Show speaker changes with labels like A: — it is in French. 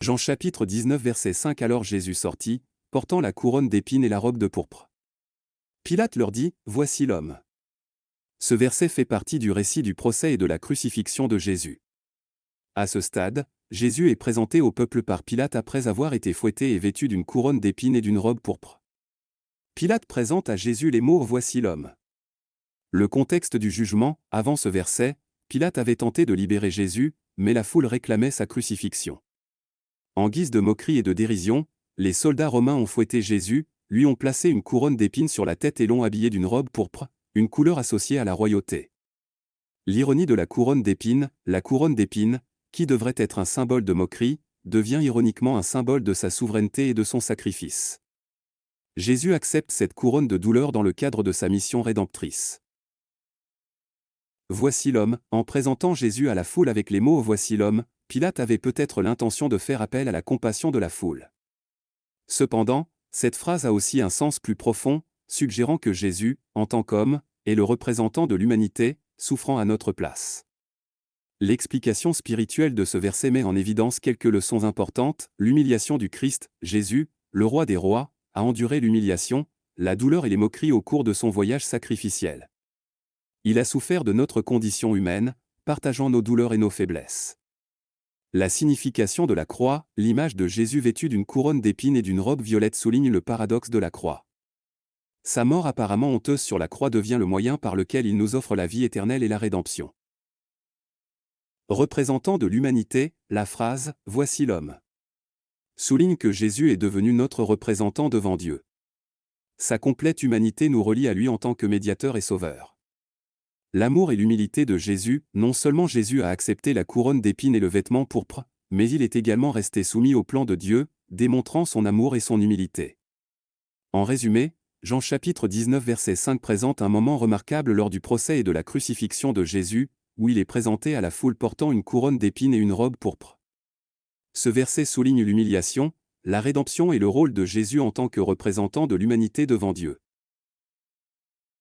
A: Jean chapitre 19 verset 5. Alors Jésus sortit, portant la couronne d'épines et la robe de pourpre. Pilate leur dit, voici l'homme. Ce verset fait partie du récit du procès et de la crucifixion de Jésus. À ce stade, Jésus est présenté au peuple par Pilate après avoir été fouetté et vêtu d'une couronne d'épines et d'une robe pourpre. Pilate présente à Jésus les mots « Voici l'homme ». Le contexte du jugement, avant ce verset, Pilate avait tenté de libérer Jésus, mais la foule réclamait sa crucifixion. En guise de moquerie et de dérision, les soldats romains ont fouetté Jésus, lui ont placé une couronne d'épines sur la tête et l'ont habillé d'une robe pourpre, une couleur associée à la royauté. L'ironie de la couronne d'épines, qui devrait être un symbole de moquerie, devient ironiquement un symbole de sa souveraineté et de son sacrifice. Jésus accepte cette couronne de douleur dans le cadre de sa mission rédemptrice. Voici l'homme. En présentant Jésus à la foule avec les mots « Voici l'homme », Pilate avait peut-être l'intention de faire appel à la compassion de la foule. Cependant, cette phrase a aussi un sens plus profond, suggérant que Jésus, en tant qu'homme, est le représentant de l'humanité, souffrant à notre place. L'explication spirituelle de ce verset met en évidence quelques leçons importantes. L'humiliation du Christ, Jésus, le roi des rois, a enduré l'humiliation, la douleur et les moqueries au cours de son voyage sacrificiel. Il a souffert de notre condition humaine, partageant nos douleurs et nos faiblesses. La signification de la croix, l'image de Jésus vêtu d'une couronne d'épines et d'une robe violette souligne le paradoxe de la croix. Sa mort apparemment honteuse sur la croix devient le moyen par lequel il nous offre la vie éternelle et la rédemption. Représentant de l'humanité, la phrase « Voici l'homme » souligne que Jésus est devenu notre représentant devant Dieu. Sa complète humanité nous relie à lui en tant que médiateur et sauveur. L'amour et l'humilité de Jésus, non seulement Jésus a accepté la couronne d'épines et le vêtement pourpre, mais il est également resté soumis au plan de Dieu, démontrant son amour et son humilité. En résumé, Jean chapitre 19 verset 5 présente un moment remarquable lors du procès et de la crucifixion de Jésus, où il est présenté à la foule portant une couronne d'épines et une robe pourpre. Ce verset souligne l'humiliation, la rédemption et le rôle de Jésus en tant que représentant de l'humanité devant Dieu.